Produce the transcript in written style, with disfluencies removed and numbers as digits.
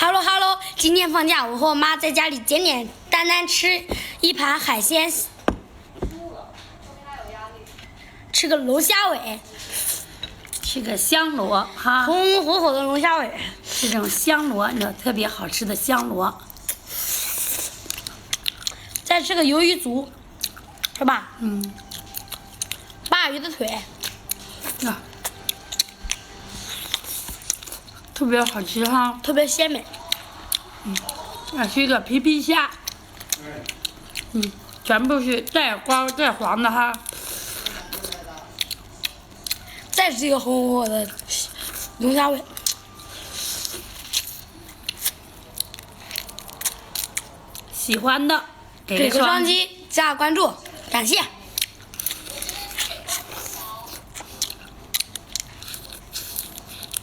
Hello Hello， 今天放假，我和我妈在家里简简单单吃一盘海鲜，吃个龙虾尾，吃个香螺哈，红红火火的龙虾尾，这种香螺，你知道特别好吃的香螺。再吃个鱿鱼足，是吧？嗯，鲅鱼的腿，啊，特别好吃哈。特别鲜美。是一个皮皮虾，全部是带光带黄的哈。再吃一个红红火的龙虾尾。喜欢的给个双击，加关注，感谢。